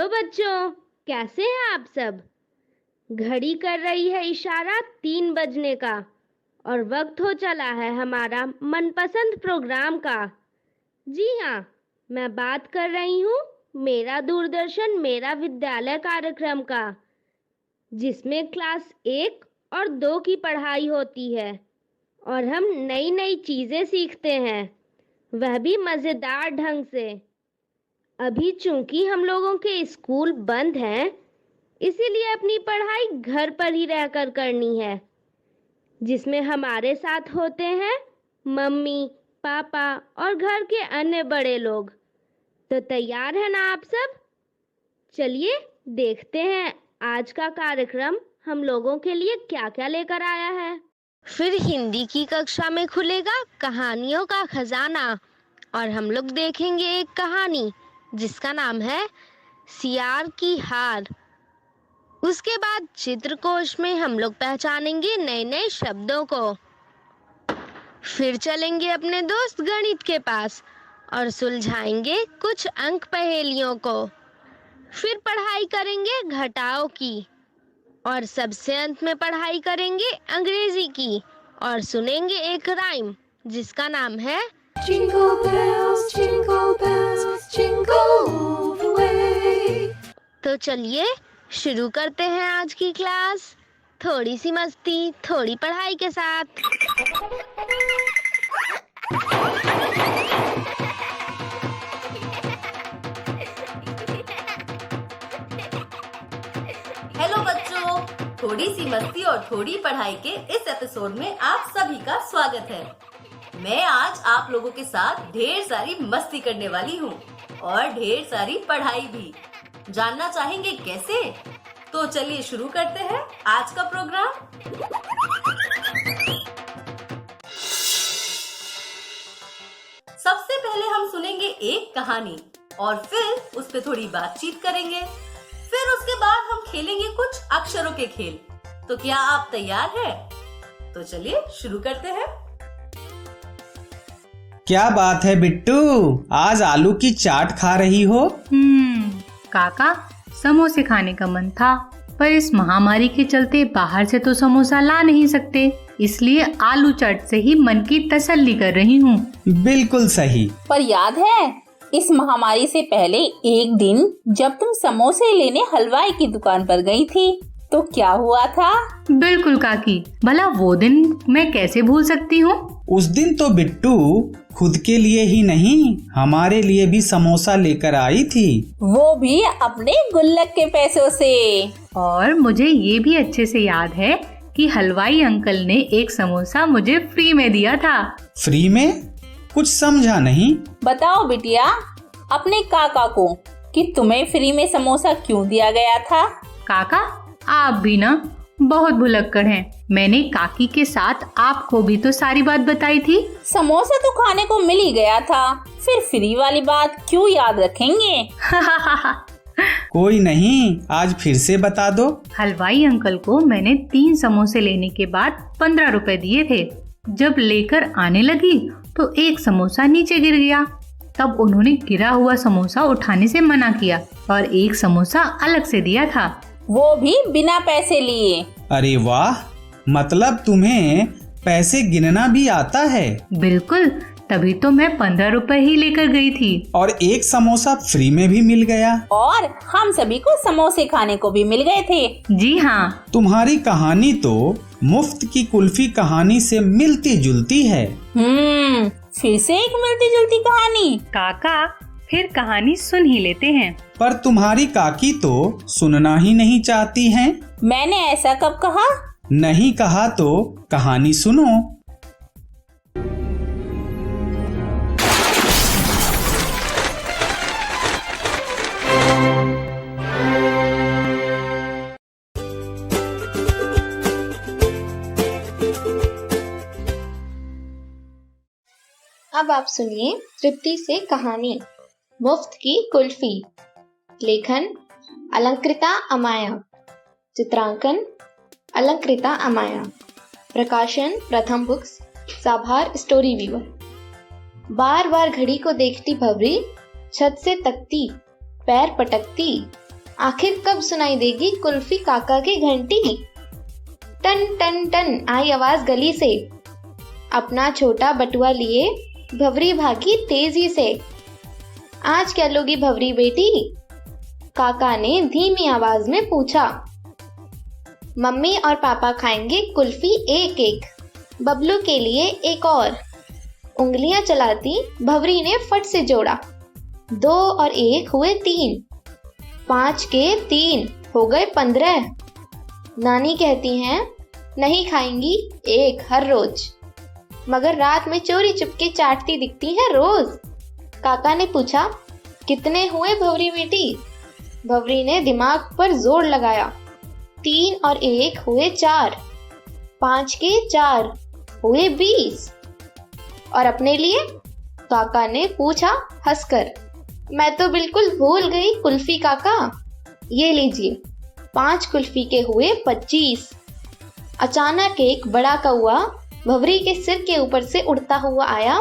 Hello बच्चों, कैसे हैं आप सब। घड़ी कर रही है इशारा 3 बजने का और वक्त हो चला है हमारा मनपसंद प्रोग्राम का। जी हाँ, मैं बात कर रही हूँ मेरा दूरदर्शन मेरा विद्यालय कार्यक्रम का, जिसमें क्लास 1 और 2 की पढ़ाई होती है और हम नई नई चीज़ें सीखते हैं, वह भी मज़ेदार ढंग से। अभी चूंकि हम लोगों के स्कूल बंद हैं, इसीलिए अपनी पढ़ाई घर पर ही रहकर करनी है, जिसमें हमारे साथ होते हैं मम्मी, पापा और घर के अन्य बड़े लोग। तो तैयार हैं ना आप सब? चलिए देखते हैं आज का कार्यक्रम हम लोगों के लिए क्या क्या लेकर आया है। फिर हिंदी की कक्षा में खुलेगा कहानियों का खजाना और हम लोग देखेंगे एक कहानी जिसका नाम है सियार की हार। उसके बाद चित्रकोश में हम लोग पहचानेंगे नए नए शब्दों को। फिर चलेंगे अपने दोस्त गणित के पास और सुलझाएंगे कुछ अंक पहेलियों को। फिर पढ़ाई करेंगे घटाओ की और सबसे अंत में पढ़ाई करेंगे अंग्रेजी की और सुनेंगे एक राइम जिसका नाम है Jingle bells, jingle all the way. तो चलिए शुरू करते हैं आज की क्लास, थोड़ी सी मस्ती थोड़ी पढ़ाई के साथ। हेलो बच्चों, थोड़ी सी मस्ती और थोड़ी पढ़ाई के इस एपिसोड में आप सभी का स्वागत है। मैं आज आप लोगों के साथ ढेर सारी मस्ती करने वाली हूँ और ढेर सारी पढ़ाई भी। जानना चाहेंगे कैसे? तो चलिए शुरू करते हैं आज का प्रोग्राम। सबसे पहले हम सुनेंगे एक कहानी और फिर उस पे थोड़ी बातचीत करेंगे। फिर उसके बाद हम खेलेंगे कुछ अक्षरों के खेल। तो क्या आप तैयार हैं? तो चलिए शुरू करते हैं। क्या बात है बिट्टू, आज आलू की चाट खा रही हो? काका, समोसे खाने का मन था, पर इस महामारी के चलते बाहर से तो समोसा ला नहीं सकते, इसलिए आलू चाट से ही मन की तसल्ली कर रही हूँ। बिल्कुल सही। पर याद है इस महामारी से पहले एक दिन जब तुम समोसे लेने हलवाई की दुकान पर गई थी तो क्या हुआ था? बिल्कुल काकी, भला वो दिन मैं कैसे भूल सकती हूँ। उस दिन तो बिट्टू खुद के लिए ही नहीं हमारे लिए भी समोसा लेकर आई थी, वो भी अपने गुल्लक के पैसों से। और मुझे ये भी अच्छे से याद है कि हलवाई अंकल ने एक समोसा मुझे फ्री में दिया था। फ्री में? कुछ समझा नहीं। बताओ बिटिया अपने काका को कि तुम्हें फ्री में समोसा क्यों दिया गया था? काका, आप भी ना बहुत भुलक्कड़ हैं। मैंने काकी के साथ आपको भी तो सारी बात बताई थी। समोसा तो खाने को मिल ही गया था, फिर फ्री वाली बात क्यों याद रखेंगे? कोई नहीं, आज फिर से बता दो। हलवाई अंकल को मैंने 3 समोसे लेने के बाद 15 रुपए दिए थे। जब लेकर आने लगी तो एक समोसा नीचे गिर गया। तब उन्होंने गिरा हुआ समोसा उठाने से मना किया और एक समोसा अलग से दिया था, वो भी बिना पैसे लिए। अरे वाह, मतलब तुम्हें पैसे गिनना भी आता है। बिल्कुल, तभी तो मैं 15 रुपए ही लेकर गई थी और एक समोसा फ्री में भी मिल गया। और हम सभी को समोसे खाने को भी मिल गए थे। जी हाँ। तुम्हारी कहानी तो मुफ्त की कुल्फी कहानी से मिलती जुलती है। फिर से एक मिलती जुलती कहानी। काका, फिर कहानी सुन ही लेते हैं। पर तुम्हारी काकी तो सुनना ही नहीं चाहती हैं। मैंने ऐसा कब कहा? नहीं कहा तो कहानी सुनो। अब आप सुनिए तृप्ति से कहानी मुफ्त की कुल्फी। लेखन अलंकृता अमाया, चित्रांकन अलंकृता अमाया, प्रकाशन प्रथम बुक्स, साभार स्टोरी वीवर। बार बार घड़ी को देखती भवरी, छत से तकती, पैर पटकती, आखिर कब सुनाई देगी कुल्फी काका की घंटी? टन टन टन आई आवाज गली से। अपना छोटा बटुआ लिए भवरी भागी तेजी से। आज क्या लोगी भवरी बेटी? काका ने धीमी आवाज में पूछा। मम्मी और पापा खाएंगे कुल्फी एक एक, बबलू के लिए एक और। उंगलियां चलाती भवरी ने फट से जोड़ा। 2 और 1 हुए 3, 5 के 3 हो गए 15। नानी कहती हैं नहीं खाएंगी एक हर रोज, मगर रात में चोरी चुपके चाटती दिखती है रोज। काका ने पूछा कितने हुए भवरी बेटी? भवरी ने दिमाग पर जोर लगाया। 3 और 1 हुए 4, 5 के 4 हुए 20। और अपने लिए? काका ने पूछा हंसकर। मैं तो बिल्कुल भूल गई कुल्फी काका। ये लीजिए 5 कुल्फी के हुए 25। अचानक एक बड़ा कौआ भवरी के सिर के ऊपर से उड़ता हुआ आया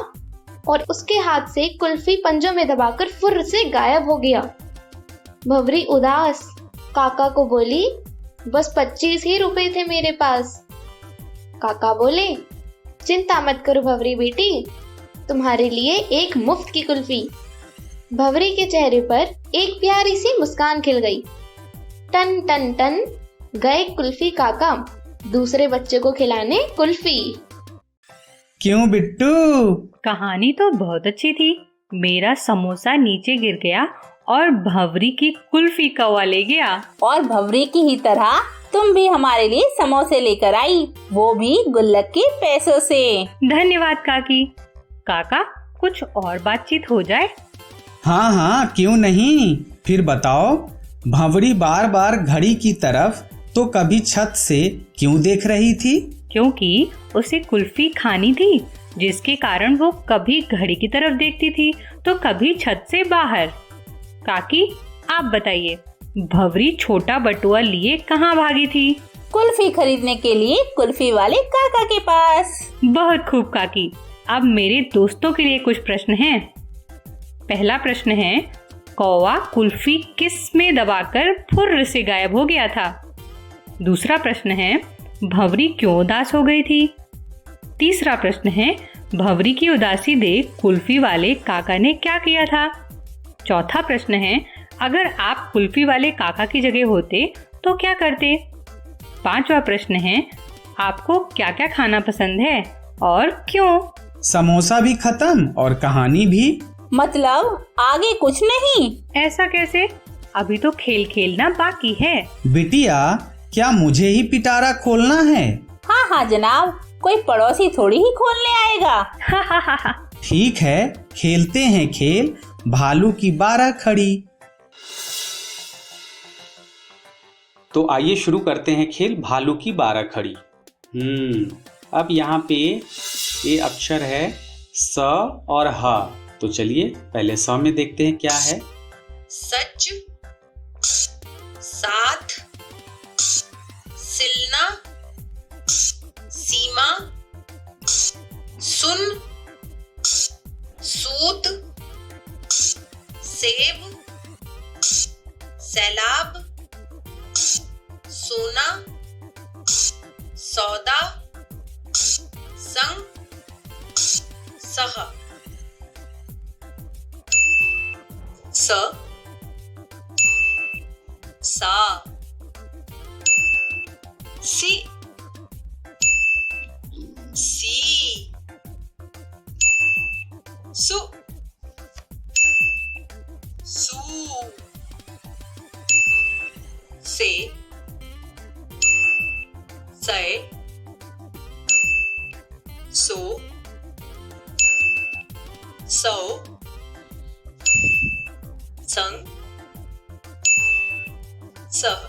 और उसके हाथ से कुल्फी पंजों में दबाकर फुर्र से गायब हो गया। भवरी उदास काका को बोली, बस 25 ही रुपए थे मेरे पास। काका बोले, चिंता मत करो भवरी बेटी, तुम्हारे लिए एक मुफ्त की कुल्फी। भवरी के चेहरे पर एक प्यारी सी मुस्कान खिल गई। टन टन टन गए कुल्फी काका दूसरे बच्चे को खिलाने कुल्फी। क्यों बिट्टू? कहानी तो बहुत अच्छी थी। मेरा समोसा नीचे गिर गया और भवरी की कुल्फी कौवा ले गया। और भवरी की ही तरह तुम भी हमारे लिए समोसे लेकर आई, वो भी गुल्लक के पैसों से। धन्यवाद काकी। काका कुछ और बातचीत हो जाए? हाँ हाँ क्यों नहीं, फिर बताओ। भंवरी बार बार घड़ी की तरफ तो कभी छत से क्यों देख रही थी? क्योंकि उसे कुल्फी खानी थी, जिसके कारण वो कभी घड़ी की तरफ देखती थी तो कभी छत से बाहर। काकी आप बताइए, भंवरी छोटा बटुआ लिए कहाँ भागी थी? कुल्फी खरीदने के लिए कुल्फी वाले काका के पास। बहुत खूब काकी। अब मेरे दोस्तों के लिए कुछ प्रश्न हैं। पहला प्रश्न है, कौवा कुल्फी किस में दबाकर फुर्र से गायब हो गया था? दूसरा प्रश्न है, भंवरी क्यों उदास हो गई थी? तीसरा प्रश्न है, भंवरी की उदासी देख कुल्फी वाले काका ने क्या किया था? चौथा प्रश्न है, अगर आप कुल्फी वाले काका की जगह होते तो क्या करते? पांचवा प्रश्न है, आपको क्या क्या खाना पसंद है और क्यों? समोसा भी खत्म और कहानी भी। मतलब आगे कुछ नहीं? ऐसा कैसे? अभी तो खेल खेलना बाकी है। बिटिया, क्या मुझे ही पिटारा खोलना है? हाँ हाँ जनाब, कोई पड़ोसी थोड़ी ही खोलने आएगा। हा हा हा हा। ठीक है, खेलते हैं खेल भालू की 12 खड़ी। तो आइए शुरू करते हैं खेल भालू की 12 खड़ी। अब यहाँ पे ये अक्षर है स और ह। तो चलिए पहले स में देखते हैं क्या है। सच, साथ, सिलना, सीमा, सुन, सूत, सेब, सैलाब, सोना, सौदा, संग, सह। स, सा, सी, सी, सु, सू, से, से, सो, सौ, संग, सह।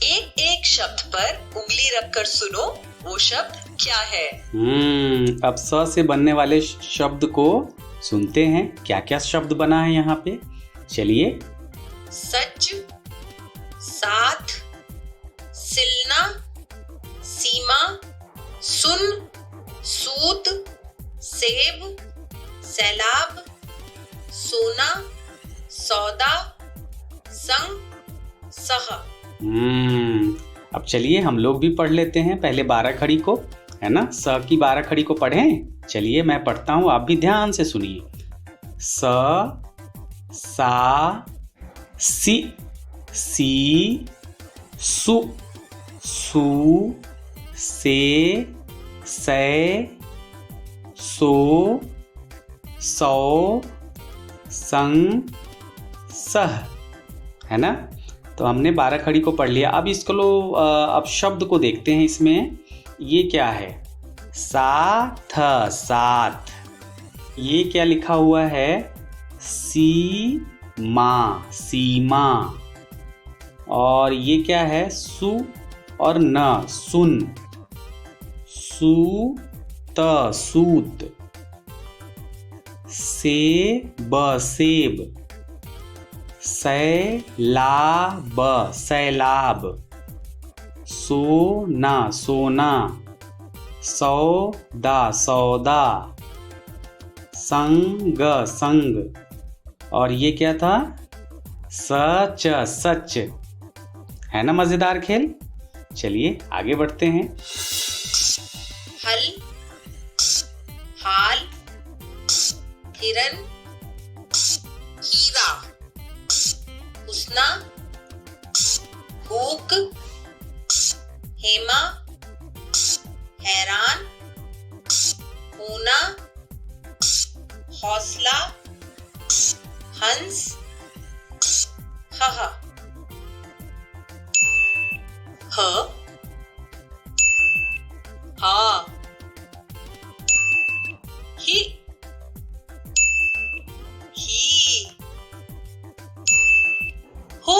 एक एक शब्द पर उंगली रखकर सुनो, वो शब्द क्या है? अब स से बनने वाले शब्द को सुनते हैं। क्या क्या शब्द बना है यहाँ पे, चलिए। सच, साथ, सिलना, सीमा, सुन, सूत, सेब, सैलाब, सोना, सौदा, संग, सह। अब चलिए हम लोग भी पढ़ लेते हैं पहले 12 खड़ी को, है ना। स की 12 खड़ी को पढ़ें। चलिए मैं पढ़ता हूँ, आप भी ध्यान से सुनिए। स, सा, सी, सु, सू, से, सो, सौ, संग, सह, है ना। तो हमने 12 खड़ी को पढ़ लिया। अब इसको लो, अब शब्द को देखते हैं। इसमें ये क्या है? साथ, साथ। ये क्या लिखा हुआ है? सीमा, सीमा। और ये क्या है? सु और न, सुन। सूत, सूत। सेब, सेब। सैलाब, सैलाब। सोना, सोना। सौदा, सौदा। संग, संग। और ये क्या था? सच, सच। है ना मजेदार खेल। चलिए आगे बढ़ते हैं। हल, हाल, हिरन, हीरा, हुस्ना, भूख, हेमा, हैरान, होना, हौसला, हंस, हा, हा, ही, हु,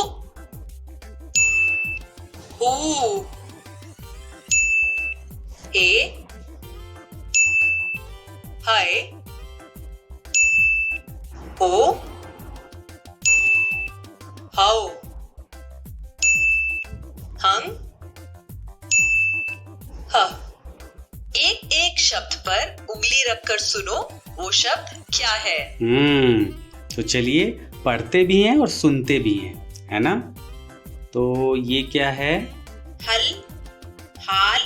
हे, हाय, हो, हाउ, हंग, ह। एक एक शब्द पर उंगली रखकर सुनो, वो शब्द क्या है? तो चलिए पढ़ते भी हैं और सुनते भी हैं, है ना। तो ये क्या है? हल, हाल,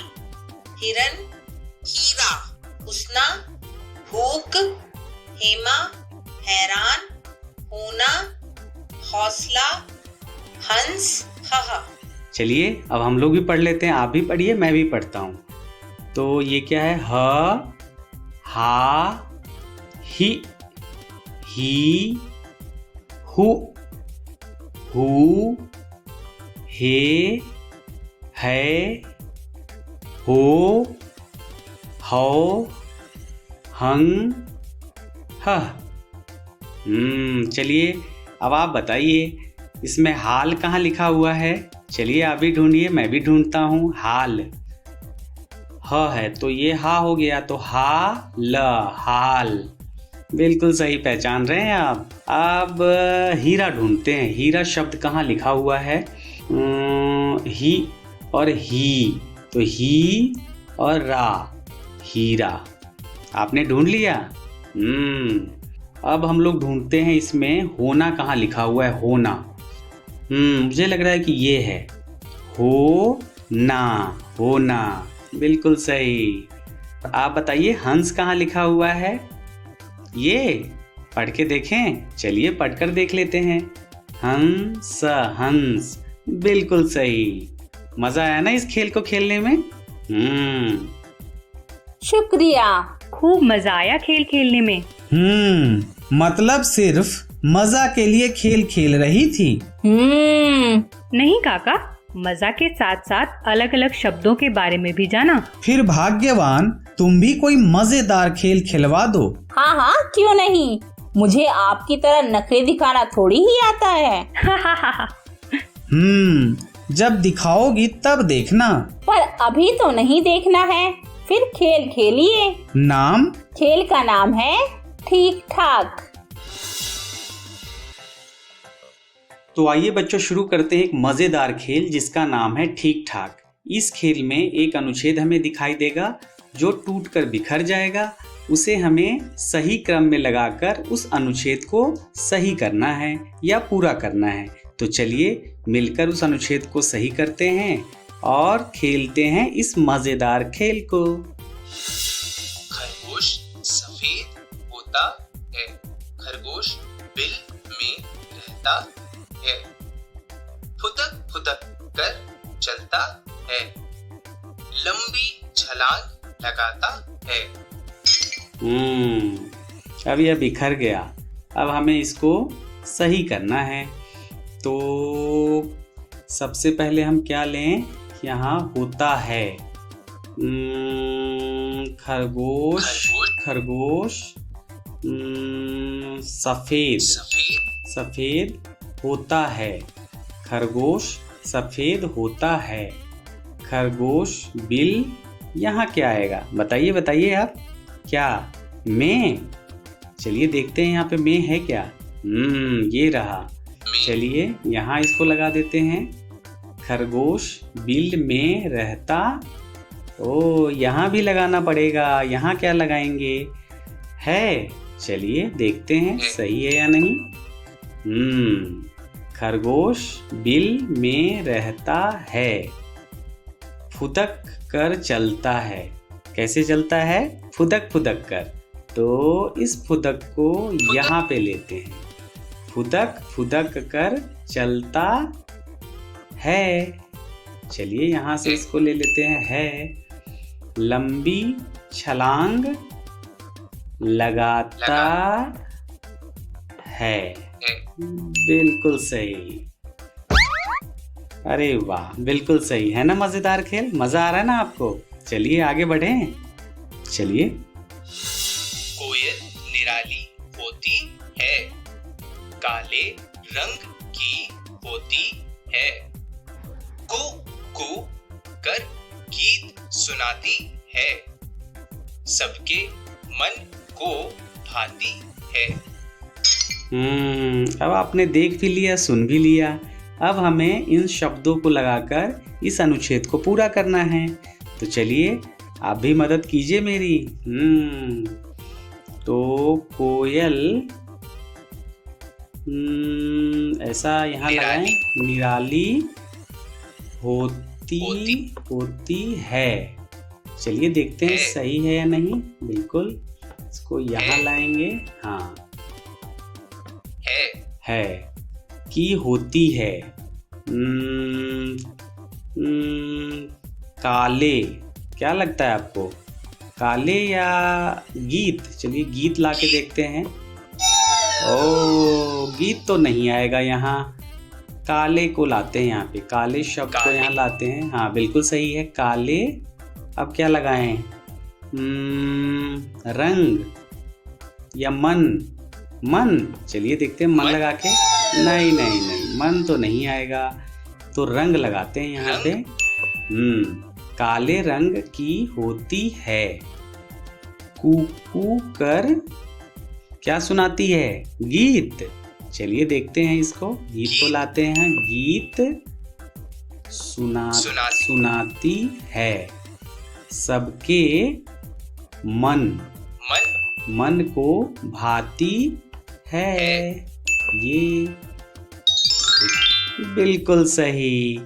हिरन, हीरा, हुस्ना, भूख, हेमा, हैरान, होना, हौसला, हंस, हा। चलिए अब हम लोग भी पढ़ लेते हैं। आप भी पढ़िए, मैं भी पढ़ता हूँ। तो ये क्या है? ह, हा, ही, हु, हे, है, हो, हौ, हंग, ह। चलिए अब आप बताइए, इसमें हाल कहाँ लिखा हुआ है? चलिए आप भी ढूंढिए, मैं भी ढूंढता हूँ। हाल, ह है तो ये हा हो गया, तो हा ल, हाल। बिल्कुल सही पहचान रहे हैं आप। अब हीरा ढूंढते हैं। हीरा शब्द कहाँ लिखा हुआ है? ही और ही, तो ही और रा, हीरा। आपने ढूंढ लिया। अब हम लोग ढूंढते हैं इसमें होना कहाँ लिखा हुआ है? होना। मुझे लग रहा है कि ये है हो ना, होना। बिल्कुल सही। आप बताइए हंस कहाँ लिखा हुआ है? ये पढ़ के देखें। चलिए पढ़कर देख लेते हैं। हंस, हंस। बिल्कुल सही। मजा आया ना इस खेल को खेलने में? शुक्रिया। खूब मजा आया खेल खेलने में। मतलब सिर्फ मजा के लिए खेल खेल रही थी? नहीं काका, मजा के साथ साथ अलग अलग शब्दों के बारे में भी जाना। फिर भाग्यवान, तुम भी कोई मजेदार खेल खिलवा दो। हाँ हाँ, क्यों नहीं। मुझे आपकी तरह नखरे दिखाना थोड़ी ही आता है। जब दिखाओगी तब देखना। पर अभी तो नहीं देखना है। फिर खेल खेलिए। नाम? खेल का नाम है ठीक ठाक। तो आइए बच्चों शुरू करते हैं एक मजेदार खेल जिसका नाम है ठीक ठाक। इस खेल में एक अनुच्छेद हमें दिखाई देगा जो टूटकर बिखर जाएगा। उसे हमें सही क्रम में लगाकर उस अनुच्छेद को सही करना है या पूरा करना है। तो चलिए मिलकर उस अनुच्छेद को सही करते हैं और खेलते हैं इस मजेदार खेल को। खरगोश सफेद होता है। खरगोश बिल में रहता है। फुदक फुदक कर चलता है। लंबी छलांग लगाता है। अब यह बिखर गया। अब हमें इसको सही करना है। तो सबसे पहले हम क्या लें? यहाँ होता है खरगोश खरगोश सफेद सफेद होता है। खरगोश सफेद होता है। खरगोश बिल, यहाँ क्या आएगा? बताइए बताइए आप। क्या? में। चलिए देखते हैं यहाँ पे में है क्या। ये रहा। चलिए यहाँ इसको लगा देते हैं। खरगोश बिल में रहता। ओ, यहाँ भी लगाना पड़ेगा। यहाँ क्या लगाएंगे? है। चलिए देखते हैं सही है या नहीं। खरगोश बिल में रहता है। फुदक कर चलता है। कैसे चलता है? फुदक फुदक कर। तो इस फुदक को यहाँ पे लेते हैं। फुदक फुदक कर चलता है। चलिए यहाँ से इसको ले लेते हैं। है। लंबी छलांग लगाता है। बिल्कुल सही। अरे वाह, बिल्कुल सही है ना। मजेदार खेल, मजा आ रहा है ना आपको? चलिए आगे बढ़ें। चलिए। कोयल निराली होती है। काले रंग की होती है। को कर गीत सुनाती है। सबके मन को भाती है। अब आपने देख भी लिया, सुन भी लिया। अब हमें इन शब्दों को लगाकर इस अनुच्छेद को पूरा करना है। तो चलिए आप भी मदद कीजिए मेरी। तो कोयल, ऐसा यहाँ लगाएं। निराली होती है। चलिए देखते हैं सही है या नहीं। बिल्कुल, इसको यहाँ लाएंगे। हाँ, है की होती है। काले, क्या लगता है आपको? काले या गीत? चलिए गीत ला के देखते हैं। ओ, गीत तो नहीं आएगा यहाँ। काले को लाते हैं यहाँ पे। काले शब्द को यहाँ लाते हैं। हाँ बिल्कुल सही है, काले। अब क्या लगाएं? रंग या मन? मन। चलिए देखते हैं मन लगा के। नहीं नहीं नहीं, मन तो नहीं आएगा। तो रंग लगाते हैं यहाँ पे। काले रंग की होती है। कू कर क्या सुनाती है? गीत। चलिए देखते हैं इसको। गीत को लाते हैं। गीत सुनाती है। सबके मन को भाती है। ये बिल्कुल सही।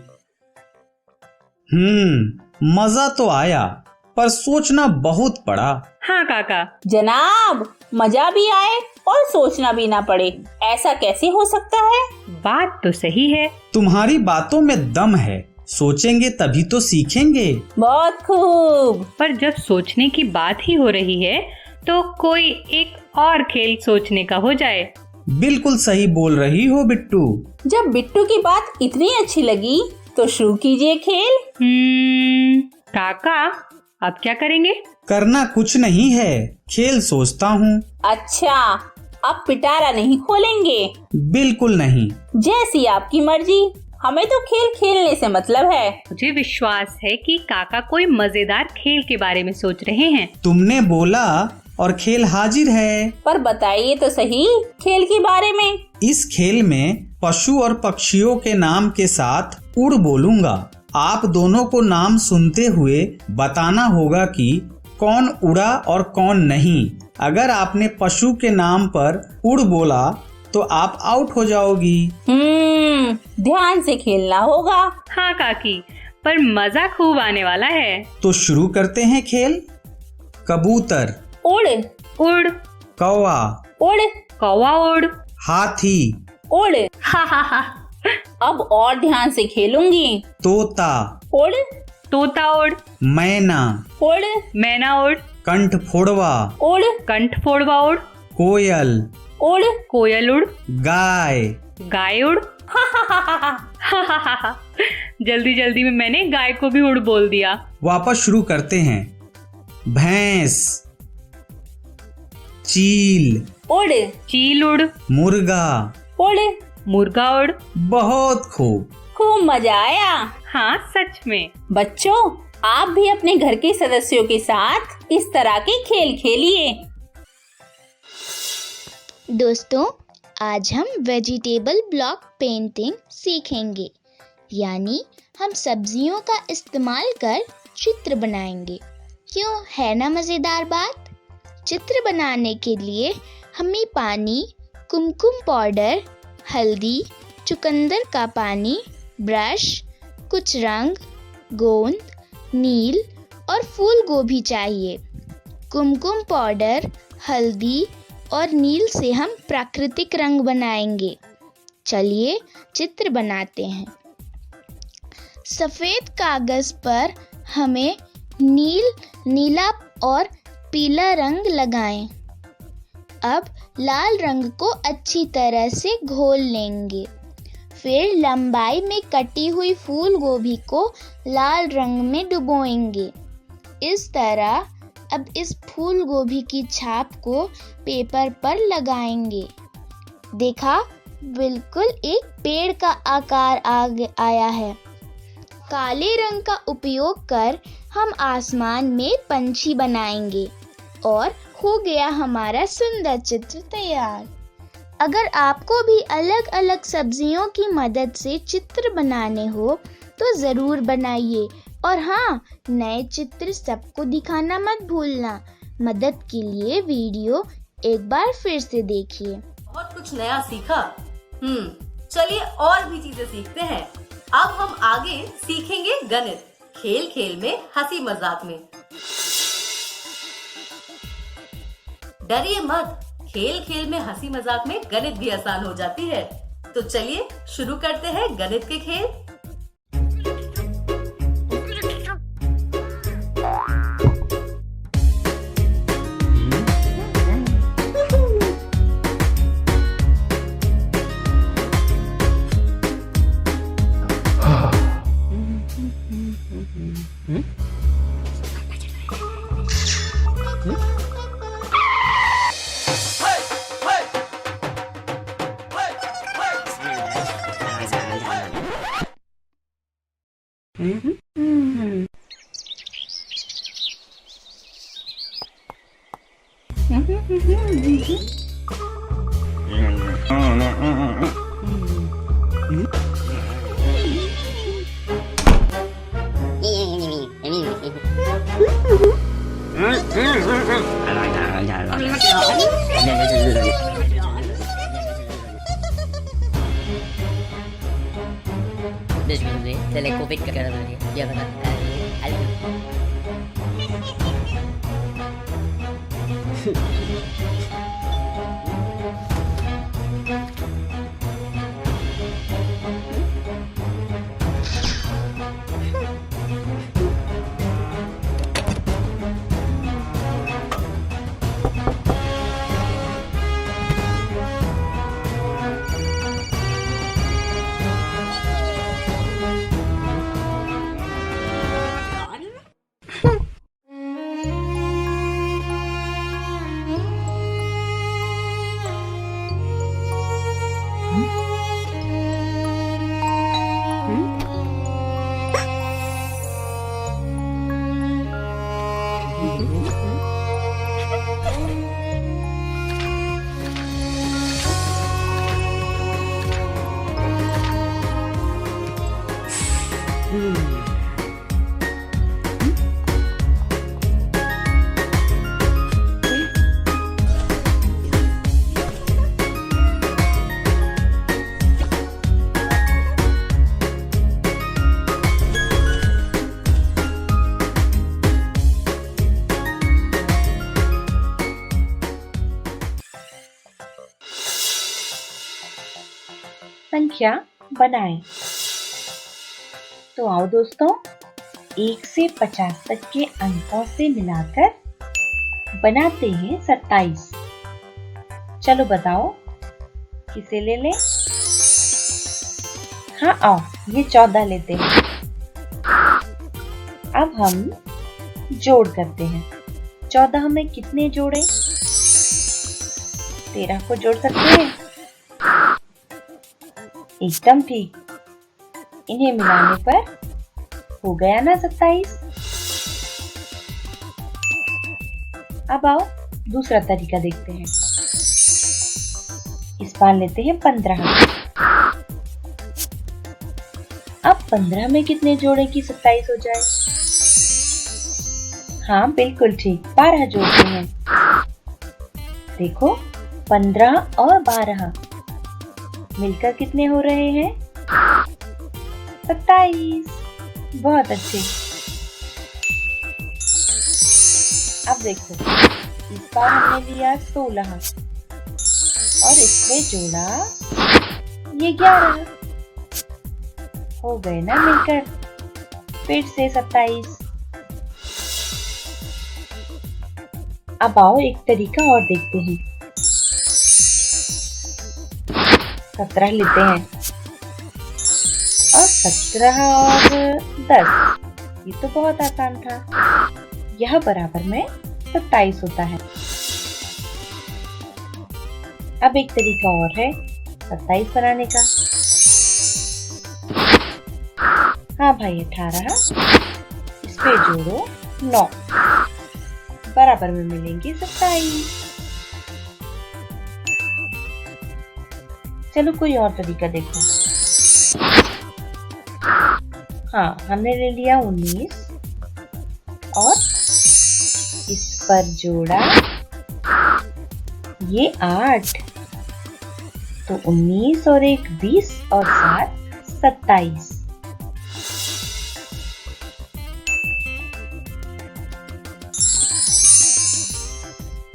मजा तो आया, पर सोचना बहुत पड़ा। हाँ काका। जनाब, मजा भी आए और सोचना भी ना पड़े, ऐसा कैसे हो सकता है? बात तो सही है। तुम्हारी बातों में दम है। सोचेंगे तभी तो सीखेंगे। बहुत खूब। पर जब सोचने की बात ही हो रही है तो कोई एक और खेल सोचने का हो जाए। बिल्कुल सही बोल रही हो बिट्टू। जब बिट्टू की बात इतनी अच्छी लगी तो शुरू कीजिए खेल। काका, अब क्या करेंगे? करना कुछ नहीं है, खेल सोचता हूँ। अच्छा, अब पिटारा नहीं खोलेंगे? बिल्कुल नहीं। जैसी आपकी मर्जी, हमें तो खेल खेलने से मतलब है। मुझे विश्वास है कि काका कोई मजेदार खेल के बारे में सोच रहे हैं। तुमने बोला और खेल हाजिर है। पर बताइए तो सही खेल के बारे में। इस खेल में पशु और पक्षियों के नाम के साथ उड़ बोलूंगा। आप दोनों को नाम सुनते हुए बताना होगा कि कौन उड़ा और कौन नहीं। अगर आपने पशु के नाम पर उड़ बोला तो आप आउट हो जाओगी। ध्यान से खेलना होगा। हाँ काकी, पर मजा खूब आने वाला है। तो शुरू करते हैं खेल। कबूतर, उड़ उड़, कौवा, उड़, कौवा उड़, हाथी, उड़। हा हा हा, अब और ध्यान से खेलूंगी। तोता, उड़, तोता उड़, मैना, उड़, मैना उड़, कंठ फोड़वा, उड़, कंठ फोड़वा उड़, कोयल, उड़, कोयल उड़, गाय, गाय उड़। हा हा हा, जल्दी जल्दी में मैंने गाय को भी उड़ बोल दिया। वापस शुरू करते हैं। भैंस, चील, उड़, चील उड़, मुर्गा, उड़। मुर्गा उड़। बहुत खूब। खूब मजा आया। हाँ सच में। बच्चों, आप भी अपने घर के सदस्यों के साथ इस तरह के खेल खेलिए। दोस्तों, आज हम वेजिटेबल ब्लॉक पेंटिंग सीखेंगे, यानी हम सब्जियों का इस्तेमाल कर चित्र बनाएंगे। क्यों, है ना मज़ेदार बात? चित्र बनाने के लिए हमें पानी, कुमकुम पाउडर, हल्दी, चुकंदर का पानी, ब्रश, कुछ रंग, गोंद, नील और फूल गोभी चाहिए। कुमकुम पाउडर, हल्दी और नील से हम प्राकृतिक रंग बनाएंगे। चलिए चित्र बनाते हैं। सफ़ेद कागज़ पर हमें नीला और पीला रंग लगाएं। अब लाल रंग को अच्छी तरह से घोल लेंगे। फिर लंबाई में कटी हुई फूल गोभी को लाल रंग में डुबोएंगे। इस तरह अब इस फूल गोभी की छाप को पेपर पर लगाएंगे। देखा, बिल्कुल एक पेड़ का आकार आया है। काले रंग का उपयोग कर हम आसमान में पंछी बनाएंगे और हो गया हमारा सुंदर चित्र तैयार। अगर आपको भी अलग अलग सब्जियों की मदद से चित्र बनाने हो तो ज़रूर बनाइए। और हाँ, नए चित्र सबको दिखाना मत भूलना। मदद के लिए वीडियो एक बार फिर से देखिए। बहुत कुछ नया सीखा। चलिए और भी चीजें सीखते हैं। अब हम आगे सीखेंगे गणित, खेल खेल में, हंसी मजाक में। डरिए मत, खेल खेल में, हंसी मजाक में गणित भी आसान हो जाती है। तो चलिए शुरू करते हैं गणित के खेल। संख्या बनाएं। तो आओ दोस्तों, 1 से 50 तक के अंकों से मिलाकर बनाते हैं 27। चलो बताओ किसे ले लें? हाँ आओ, ये 14 लेते हैं। अब हम जोड़ करते हैं। 14 में कितने जोड़े? 13 को जोड़ सकते हैं? एकदम ठीक। इन्हें मिलाने पर हो गया ना 27। अब आओ दूसरा तरीका देखते हैं। इस बार लेते हैं 15। अब 15 में कितने जोड़े कि 27 हो जाए? हाँ बिल्कुल ठीक, 12 जोड़ते हैं। देखो 15 और 12 मिलकर कितने हो रहे हैं? 27। बहुत अच्छे। अब देखो, इस बार हमने लिया 16 और इसमें जोड़ा ये 11। हो गए ना मिलकर फिर से 27। अब आओ एक तरीका और देखते हैं। 17 लेते हैं और 17 और 10, ये तो बहुत आसान था। यह बराबर में 27 होता है। अब एक तरीका और है 27 बनाने का। हाँ भाई 18, इस पे जोड़ो 9, बराबर में मिलेंगे 27। चलो कोई और तरीका देखो। हाँ हमने ले लिया 19 और इस पर जोड़ा ये 8, तो 19 और 1 20 और 7 27।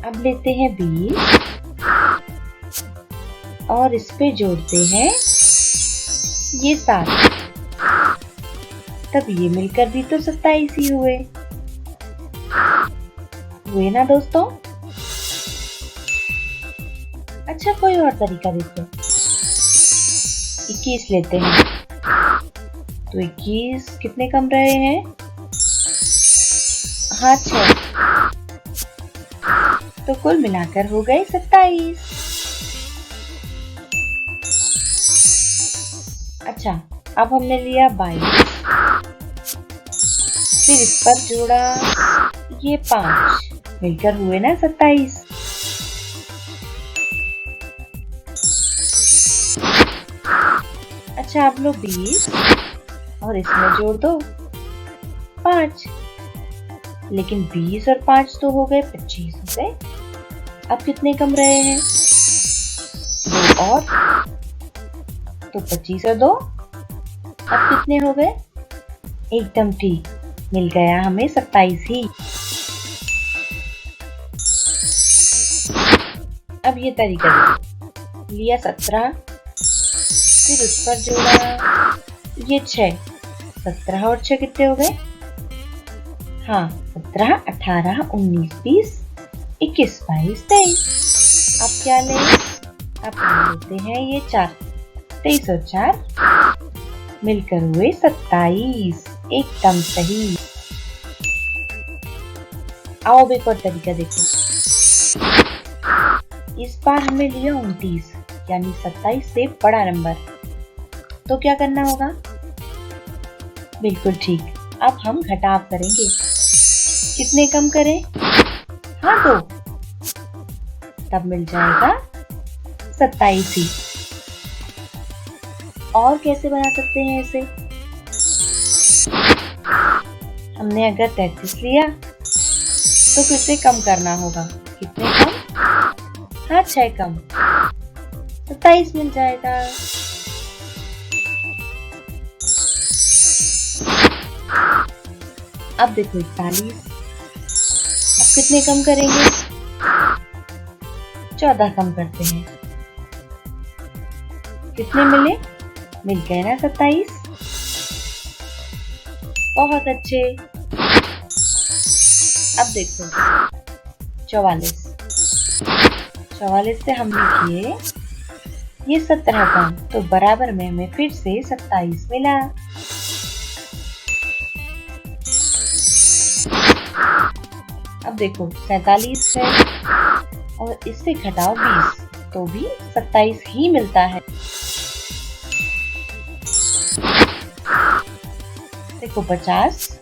अब लेते हैं 20 और इस पे जोड़ते हैं ये 7, तब ये मिलकर भी तो 27 ही हुए ना दोस्तों? अच्छा कोई और तरीका देखो। 21 लेते हैं, तो 21 कितने कम रहे हैं? हाँ 6, तो कुल मिलाकर हो गए 27। अच्छा अब हमने लिया 22, फिर इस पर जोड़ा ये 5, मिलकर हुए ना 27। अच्छा अब लो 20 और इसमें जोड़ दो 5, लेकिन 20 और 5 तो हो गए 25 हो गए। अब कितने कम रहे हैं? 2 और, तो 25 और 2, अब कितने हो गए? एकदम ठीक, मिल गया हमें 27 ही। अब ये तरीका देखो। लिया 17, फिर उस पर जोड़ा ये 6, 17 और 6 कितने हो गए? हाँ 17, 18, 19, 20, 21, 22, 23। अब क्या लें? अब हम लेते हैं ये 4, 23 और 4 मिलकर हुए 27। एकदम सही। आओ अब एक और तरीका देखो। इस बार हमने लिया 29, यानी 27 से बड़ा नंबर, तो क्या करना होगा? बिल्कुल ठीक, अब हम घटाव करेंगे। कितने कम करें? हाँ 2, तब मिल जाएगा 27 ही। और कैसे बना सकते हैं इसे? हमने अगर 33 लिया तो फिर से कम करना होगा। कितने कम? हाँ 6 कम, 27 मिल जाएगा। अब देखो 41, अब कितने कम करेंगे? 14 कम करते हैं। कितने मिले? मिल गए ना 27। बहुत अच्छे। अब देखो 44 से हमने किए ये 17 काम, तो बराबर में हमें फिर से 27 मिला। अब देखो 47 है और इससे घटाओ 20 तो भी 27 ही मिलता है। देखो 50,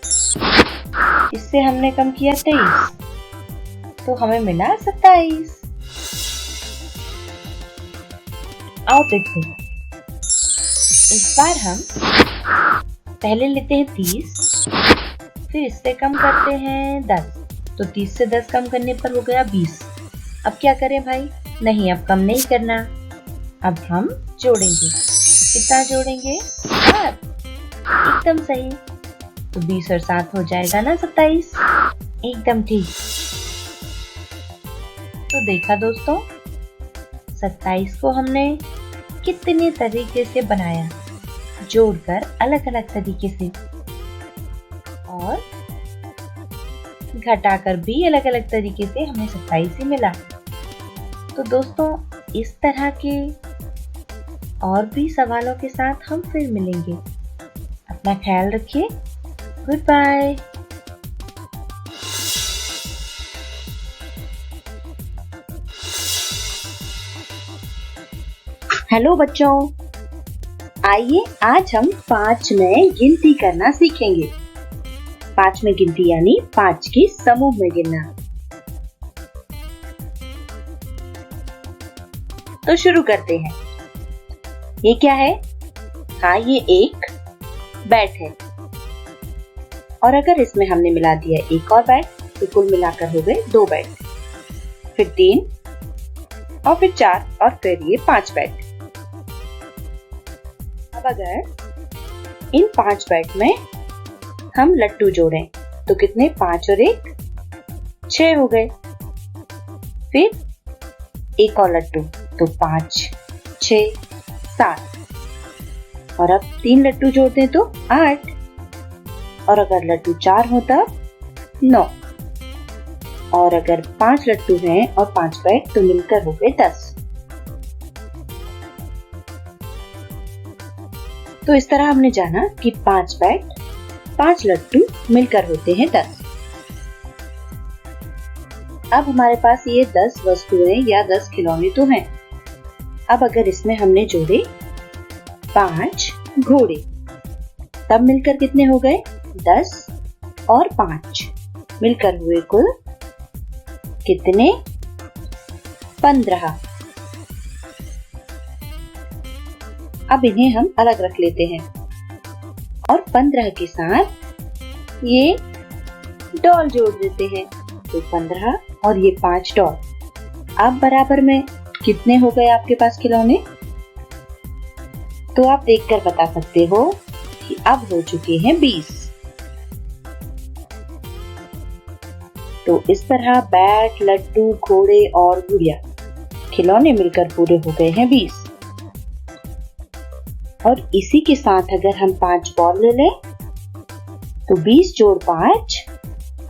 इससे हमने कम किया 23 तो हमें मिला 27। आओ देखो, इस बार हम पहले लेते हैं 30, फिर इससे कम करते हैं 10, तो 30 से 10 कम करने पर हो गया 20। अब क्या करें भाई? नहीं, अब कम नहीं करना, अब हम जोड़ेंगे। कितना जोड़ेंगे? 7। एकदम सही, तो 20 और 7 हो जाएगा ना 27। एकदम ठीक। तो देखा दोस्तों, 27 को हमने कितने तरीके से बनाया, जोड़कर अलग अलग तरीके से, और घटाकर भी अलग अलग तरीके से हमें 27 ही मिला। तो दोस्तों, इस तरह के और भी सवालों के साथ हम फिर मिलेंगे। अपना ख्याल रखिए। Good bye. हेलो बच्चों, आइए आज हम 5 में गिनती करना सीखेंगे। 5 में गिनती यानी 5 के समूह में गिनना। तो शुरू करते हैं। ये क्या है? हाँ, ये एक बैट है, और अगर इसमें हमने मिला दिया एक और बैट तो कुल मिलाकर हो गए 2 बैट, फिर 3 और फिर 4 और फिर ये 5 बैट। अब अगर इन 5 बैट में हम लट्टू जोड़ें तो कितने? 5 और 1 6 हो गए। फिर एक और लट्टू तो 5 6 7, और अब 3 लट्टू जोड़ते हैं तो 8, और अगर लट्टू 4 हो तब 9, और अगर 5 लट्टू हैं और 5 बैट तो मिलकर हो गए 10। तो इस तरह हमने जाना कि 5 बैट 5 लट्टू मिलकर होते हैं 10। अब हमारे पास ये 10 वस्तुएं या 10 खिलौने तो हैं। अब अगर इसमें हमने जोड़े 5 घोड़े, तब मिलकर कितने हो गए? 10 और 5 मिलकर हुए कुल कितने? 15। अब इन्हें हम अलग रख लेते हैं और 15 के साथ ये डॉल जोड़ देते हैं, तो 15 और ये 5 डॉल। अब बराबर में कितने हो गए आपके पास खिलौने? तो आप देखकर बता सकते हो कि अब हो चुके हैं 20। तो इस तरह बैट, लड्डू, घोड़े और गुड़िया खिलौने मिलकर पूरे हो गए हैं 20। और इसी के साथ अगर हम 5 बॉल ले लें तो 20 जोड़ 5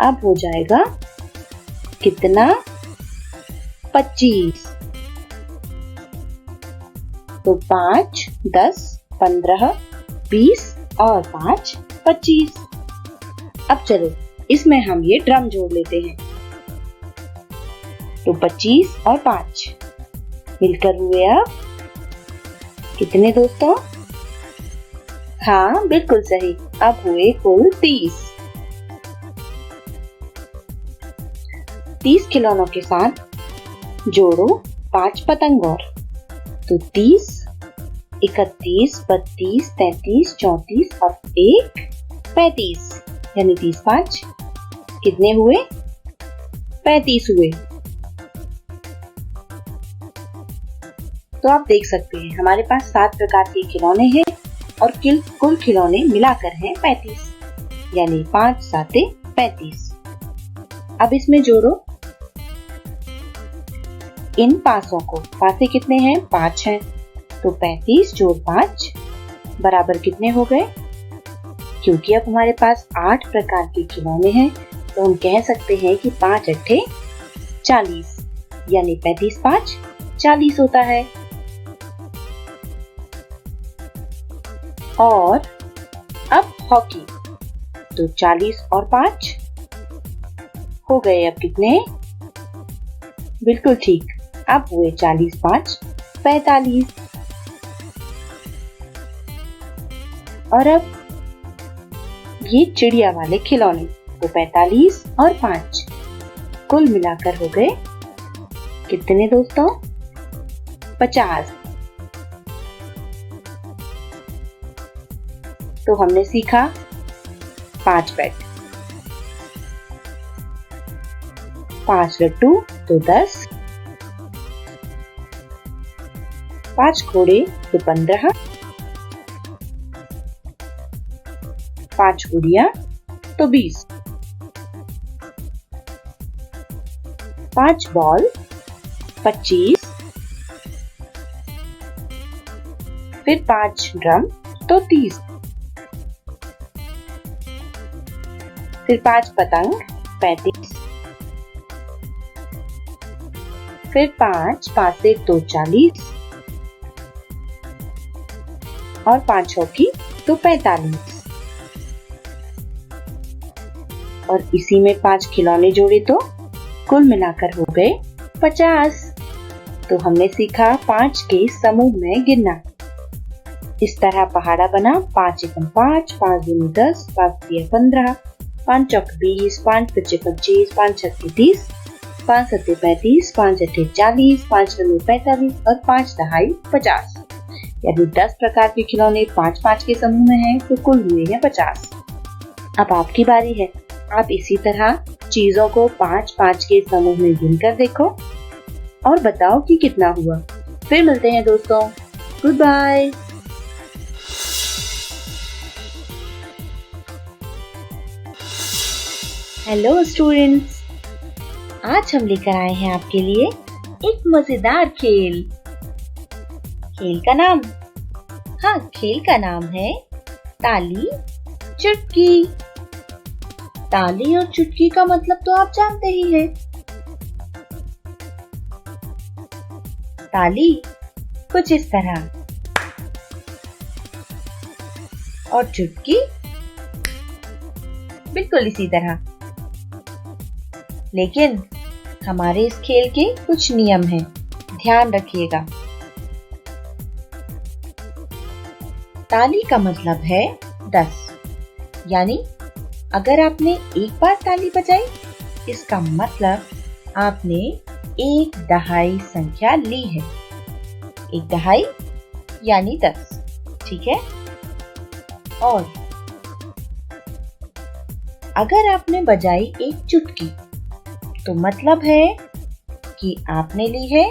अब हो जाएगा कितना? 25। तो 5 10 15 20 और 5 25। अब चलो इसमें हम ये ड्रम जोड़ लेते हैं, तो 25 और 5 मिलकर हुए अब कितने दोस्तों? हाँ, बिल्कुल सही, अब हुए कुल 30। 30 खिलौनों के साथ जोड़ो 5 पतंग और, तो 30 31 32 33 34 और 1 35, यानी 30 5 कितने हुए? 35 हुए। तो आप देख सकते हैं हमारे पास 7 प्रकार के खिलौने हैं और कुल खिलौने मिलाकर हैं 35, यानी 5 7 35। अब इसमें जोड़ो इन पासों को। पासे कितने हैं? 5 हैं, तो 35 जोड़ 5 बराबर कितने हो गए? क्योंकि अब हमारे पास 8 प्रकार के खिलौने हैं तो हम कह सकते हैं कि 5 अट्ठे 40, यानी 35 5 40 होता है। और अब हॉकी, तो 40 और 5 हो गए अब कितने? बिल्कुल ठीक, अब हुए 40 5 45। और अब ये चिड़िया वाले खिलौने, तो 45 और 5 कुल मिलाकर हो गए कितने दोस्तों? 50। तो हमने सीखा 5 बेट, 5 लड्डू तो 10, 5 घोड़े तो 15, 5 गुड़िया तो 20, 5 बॉल 25, फिर 5 ड्रम तो 30, फिर 5 पतंग 35, फिर 5 से तो 40 और 5 हॉकी तो 45 और इसी में 5 खिलौने जोड़े तो कुल मिलाकर हो गए 50। तो हमने सीखा 5 के समूह में गिनना। इस तरह पहाड़ा बना 5 एकम 5, 5 दूनी 10, 5 तिया 15, 5 चौक 20, 5 पच्चे 25, 5 छक्के 30, 5 सत्ते 35, 5 अट्ठे 40, 5 नवे 45 और 5 दहाई 50। यानी 10 प्रकार के खिलौने 5-5 के समूह में हैं तो कुल हुए हैं 50। अब आपकी बारी है, आप इसी तरह चीजों को 5-5 के समूह में गिनकर देखो और बताओ कि कितना हुआ। फिर मिलते हैं दोस्तों, गुड बाय। हेलो स्टूडेंट्स, आज हम लेकर आए हैं आपके लिए एक मजेदार खेल। खेल का नाम है ताली चुटकी। ताली और चुटकी का मतलब तो आप जानते ही हैं। ताली कुछ इस तरह और चुटकी बिल्कुल इसी तरह। लेकिन हमारे इस खेल के कुछ नियम हैं, ध्यान रखिएगा। ताली का मतलब है 10, यानी अगर आपने एक बार ताली बजाई, इसका मतलब आपने एक दहाई संख्या ली है। एक दहाई यानी 10, ठीक है। और अगर आपने बजाई एक चुटकी, तो मतलब है कि आपने ली है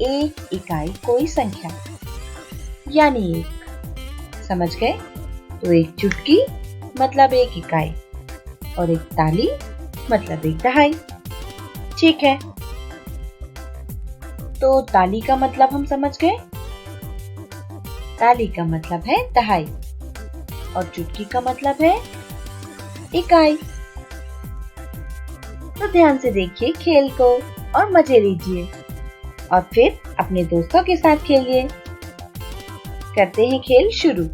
एक इकाई कोई संख्या, यानी 1। समझ गए? तो एक चुटकी मतलब एक इकाई और एक ताली मतलब एक दहाई, ठीक है। तो ताली का मतलब हम समझ गए। ताली का मतलब है दहाई और चुटकी का मतलब है इकाई। तो ध्यान से देखिए खेल को और मजे लीजिए और फिर अपने दोस्तों के साथ खेलिए। करते हैं खेल शुरू।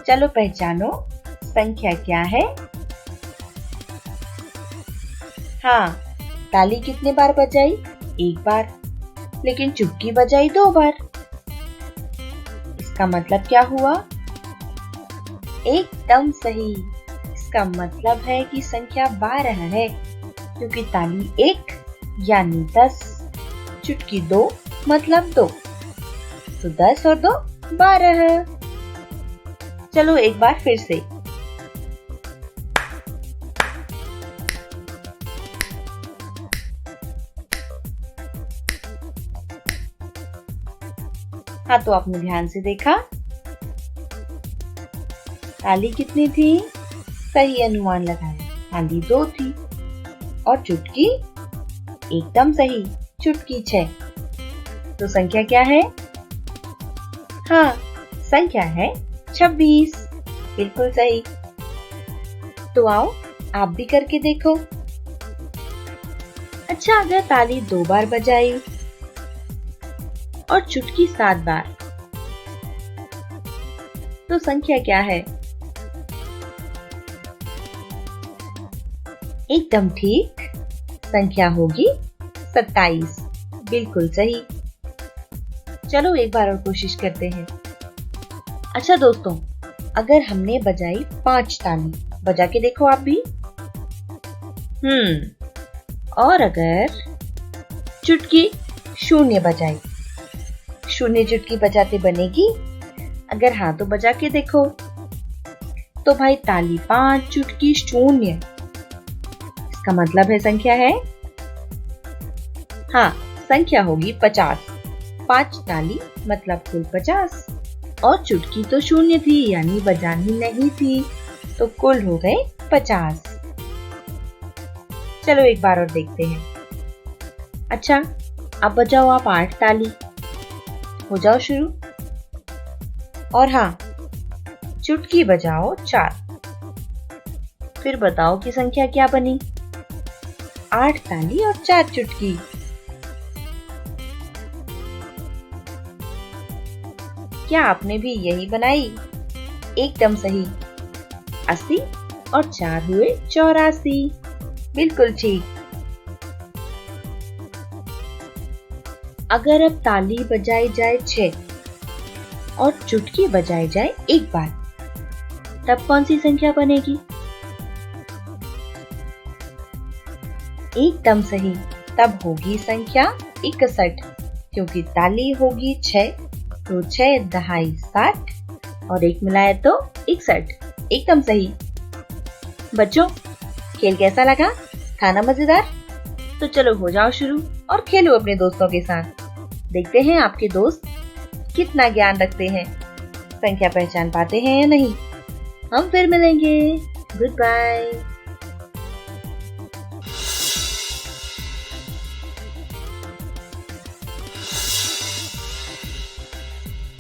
चलो पहचानो संख्या क्या है। हाँ, ताली कितने बार बजाई? एक बार। लेकिन चुटकी बजाई 2 बार। इसका मतलब क्या हुआ? एकदम सही। इसका मतलब है कि संख्या 12 है, क्योंकि ताली 1 यानी 10, चुटकी 2 मतलब 2, तो 10 और 2 12। चलो एक बार फिर से। हाँ, तो आपने ध्यान से देखा। ताली कितनी थी? सही अनुमान लगाया, ताली 2 थी और चुटकी एकदम सही, चुटकी 6। तो संख्या क्या है? हाँ, संख्या है 26। बिल्कुल सही। तो आओ आप भी करके देखो। अच्छा, अगर ताली 2 बार बजाई और चुटकी 7 बार, तो संख्या क्या है? एकदम ठीक, संख्या होगी 27। बिल्कुल सही। चलो एक बार और कोशिश करते हैं। अच्छा दोस्तों, अगर हमने बजाई 5 ताली, बजा के देखो आप भी। और अगर चुटकी 0 बजाई, 0 चुटकी बजाते बनेगी? अगर हाँ तो बजा के देखो। तो भाई ताली 5, चुटकी 0, इसका मतलब है संख्या है, हाँ संख्या होगी 50। 5 ताली मतलब कुल 50, और चुटकी तो 0 थी यानी बजानी नहीं थी, तो कुल हो गए 50। चलो एक बार और देखते हैं। अच्छा, अब बजाओ आप 8 ताली, हो जाओ शुरू। और हाँ, चुटकी बजाओ 4। फिर बताओ कि संख्या क्या बनी? 8 ताली और 4 चुटकी। क्या आपने भी यही बनाई? एकदम सही। 80 और 4 हुए 84। बिल्कुल ठीक। अगर अब ताली बजाई जाए 6 और चुटकी बजाई जाए 1 बार, तब कौन सी संख्या बनेगी? एकदम सही, तब होगी संख्या 61, क्योंकि ताली होगी 6, तो 6 दहाई 60 और 1 मिलाए तो 61। एकदम सही। बच्चों, खेल कैसा लगा? था ना मजेदार? तो चलो हो जाओ शुरू और खेलो अपने दोस्तों के साथ। देखते हैं आपके दोस्त कितना ज्ञान रखते हैं, संख्या पहचान पाते हैं या नहीं। हम फिर मिलेंगे। Good bye.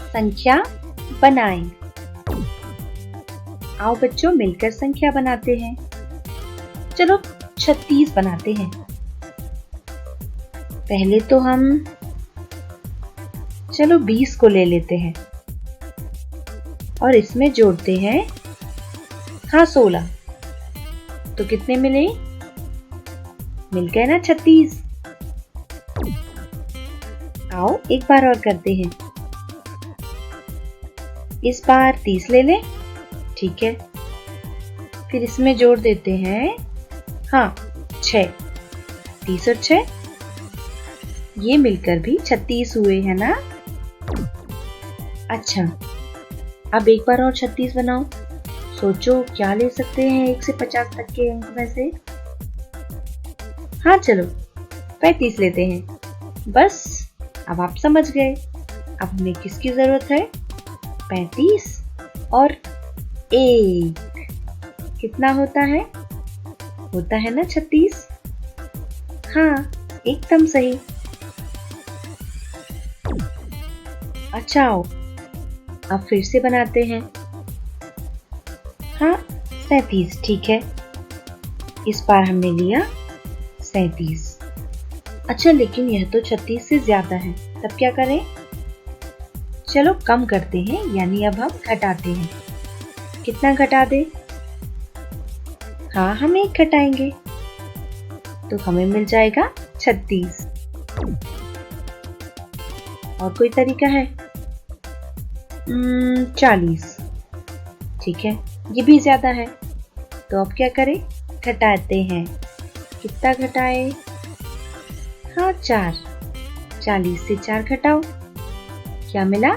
संख्या बनाएं। आओ बच्चों, मिलकर संख्या बनाते हैं। चलो 36 बनाते हैं। पहले तो हम 20 को ले लेते हैं और इसमें जोड़ते हैं, हाँ 16। तो कितने मिले? मिल गए ना 36। आओ एक बार और करते हैं। इस बार 30 ले लें, ठीक है। फिर इसमें जोड़ देते हैं, हाँ 6। 30 और 6, ये मिलकर भी 36 हुए हैं ना। अच्छा, अब एक बार और 36 बनाओ। सोचो क्या ले सकते हैं 1 से 50 तक के अंक में से। हाँ चलो 35 लेते हैं। बस अब आप समझ गए अब हमें किसकी जरूरत है। 35 और 1 कितना होता है? होता है ना 36। हाँ एकदम सही। अच्छा आओ अब फिर से बनाते हैं। हाँ 37 ठीक है। इस बार हमने लिया 37। अच्छा लेकिन यह तो 36 से ज्यादा है, तब क्या करें? चलो कम करते हैं, यानी अब हम घटाते हैं। कितना घटा दे? हाँ हम 1 घटाएंगे तो हमें मिल जाएगा 36। और कोई तरीका है? 40 ठीक है, ये भी ज्यादा है, तो अब क्या करें? घटाते हैं। कितना घटाए? हाँ 4। 40 से 4 घटाओ, क्या मिला?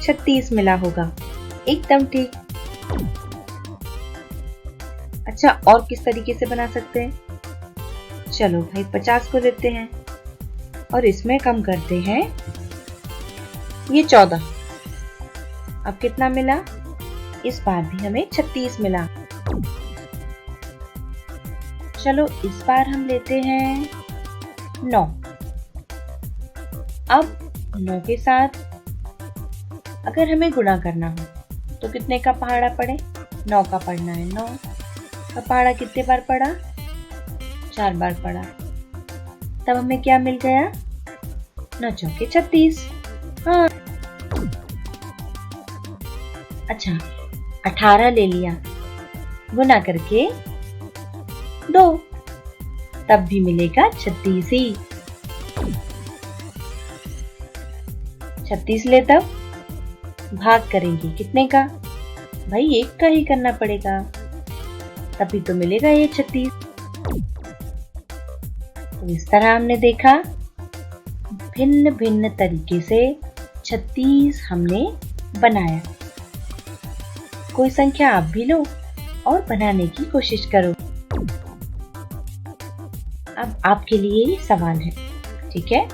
36 मिला होगा। एकदम ठीक। अच्छा और किस तरीके से बना सकते हैं? चलो भाई 50 को लेते हैं और इसमें कम करते हैं, ये 14। अब कितना मिला? इस बार भी हमें 36 मिला। चलो इस बार हम लेते हैं 9। अब 9 के साथ अगर हमें गुणा करना हो तो कितने का पहाड़ा पड़े? 9 का पढ़ना है। 9 का पहाड़ा कितने बार पड़ा? 4 बार पड़ा। तब हमें क्या मिल गया? 9 चौके 36। हाँ, अच्छा 18 ले लिया, गुना करके 2, तब भी मिलेगा 36 ही। 36 ले तब भाग करेंगे कितने का? भाई 1 का ही करना पड़ेगा, तभी तो मिलेगा ये 36। तो इस तरह हमने देखा भिन्न भिन्न तरीके से 36 हमने बनाया। कोई संख्या आप भी लो और बनाने की कोशिश करो। अब आपके लिए ये सवाल है, ठीक है?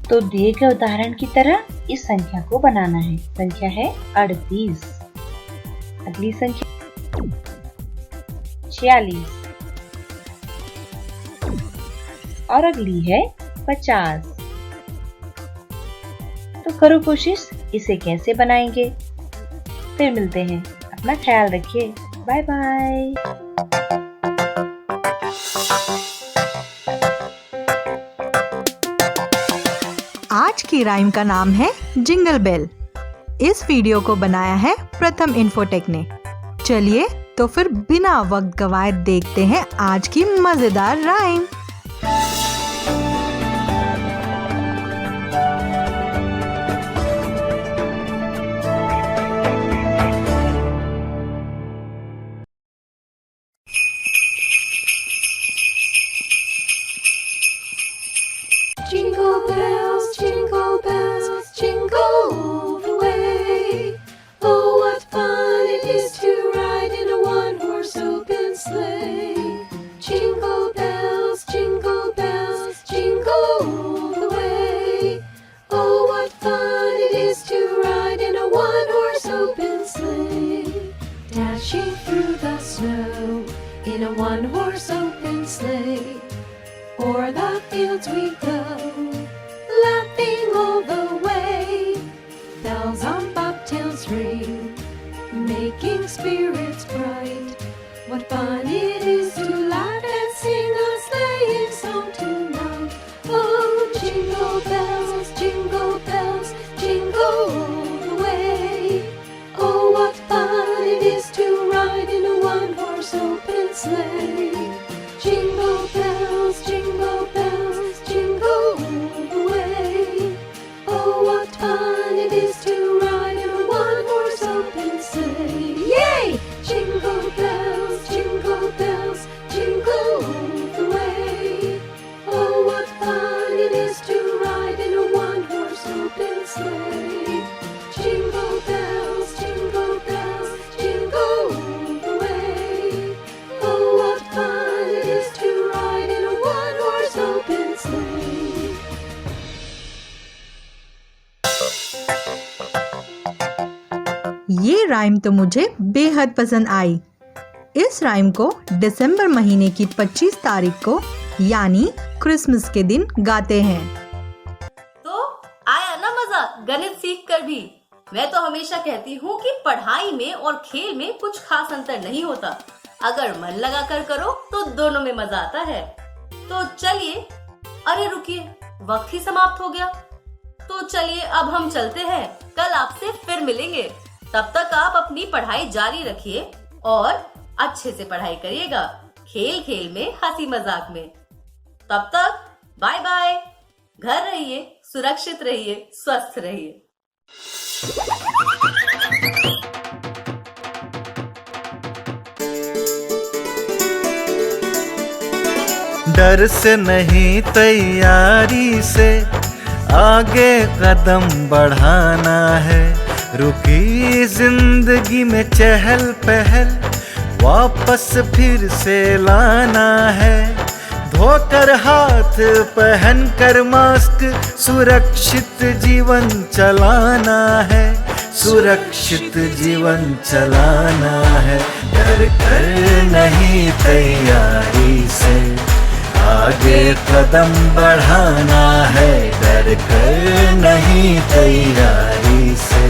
तो दिए गए उदाहरण की तरह इस संख्या को बनाना है। संख्या है 38। अगली संख्या 46 और अगली है 50। तो करो कोशिश, इसे कैसे बनाएंगे? फिर मिलते हैं, अपना ख्याल रखिए, बाय बाय। आज की राइम का नाम है जिंगल बेल। इस वीडियो को बनाया है प्रथम इन्फोटेक ने। चलिए तो फिर बिना वक्त गवाए देखते हैं आज की मजेदार rhyme. Jingle bells, jingle all the way. Oh, what fun it is to ride in a one-horse open sleigh. Jingle bells, jingle all the way. Oh, what fun it is to ride in a one-horse open sleigh. Dashing through the snow in a one-horse open sleigh. O'er the fields we go, laughing all the way. Bells on bobtails ring, making spirits bright. What fun it is to laugh and sing a sleighing song tonight. Oh, jingle bells, jingle all the way. Oh, what fun it is to ride in a one-horse open sleigh. Jingle bells, jingle all the way. Oh, what fun it is to ride in a one-horse open sleigh. Yay! Jingle bells, jingle all the way. Oh, what fun it is to ride in a one-horse open sleigh. Jingle bells, jingle all the way. Oh, what fun it is to ride in a one-horse open sleigh. ये rhyme तो मुझे बेहद पसंद आई। इस rhyme को दिसंबर महीने की 25 तारीख को यानी क्रिसमस के दिन गाते हैं। तो आया ना मजा गणित सीख कर भी। मैं तो हमेशा कहती हूँ कि पढ़ाई में और खेल में कुछ खास अंतर नहीं होता। अगर मन लगा कर करो तो दोनों में मजा आता है। तो चलिए, अरे रुकिए, वक्त ही समाप्त हो गया। तो चलिए अब हम चलते हैं, कल आपसे फिर मिलेंगे। तब तक आप अपनी पढ़ाई जारी रखिए और अच्छे से पढ़ाई करिएगा, खेल खेल में, हंसी मजाक में। तब तक बाय बाय। घर रहिए, सुरक्षित रहिए, स्वस्थ रहिए। डर से नहीं, तैयारी से आगे कदम बढ़ाना है। रुकी जिंदगी में चहल पहल वापस फिर से लाना है। धोकर हाथ पहनकर मास्क सुरक्षित जीवन चलाना है। सुरक्षित जीवन चलाना है। डर कर नहीं तैयारी से आगे कदम बढ़ाना है। डर कर नहीं तैयारी से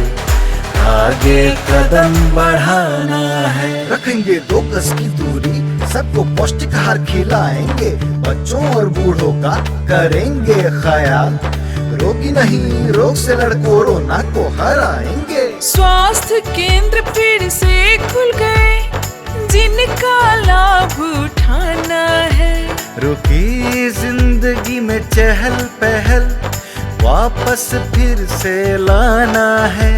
आगे कदम बढ़ाना है। रखेंगे 2 गज की दूरी, सबको पौष्टिक आहार खिलाएंगे, बच्चों और बूढ़ों का करेंगे ख्याल। रोगी नहीं, रोग से लड़ कोरोना को हराएंगे। स्वास्थ्य केंद्र फिर से खुल गए, जिनका लाभ उठाना है। रुकी जिंदगी में चहल पहल, वापस फिर से लाना है।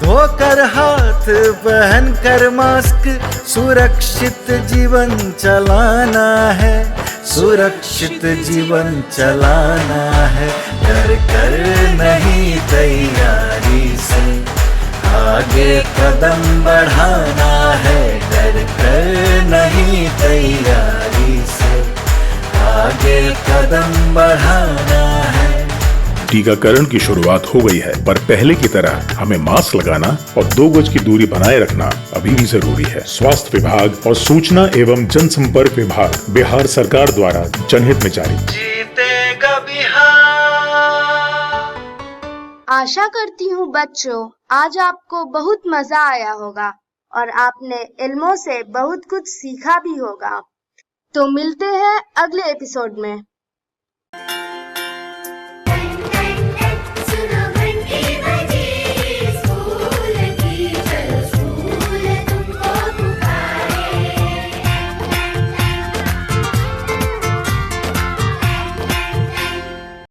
धोकर हाथ, पहन कर मास्क, सुरक्षित जीवन चलाना है। सुरक्षित जीवन चलाना है। डर कर नहीं तैयारी से आगे कदम बढ़ाना है। डर कर नहीं तैयारी से आगे कदम बढ़ाना है। टीकाकरण की शुरुआत हो गई है, पर पहले की तरह हमें मास्क लगाना और 2 गज की दूरी बनाए रखना अभी भी जरूरी है। स्वास्थ्य विभाग और सूचना एवं जनसंपर्क विभाग बिहार सरकार द्वारा जनहित में जारी। जीतेगा बिहार। आशा करती हूँ बच्चों आज आपको बहुत मजा आया होगा और आपने इल्मों से बहुत कुछ सीखा भी होगा। तो मिलते हैं अगले एपिसोड में।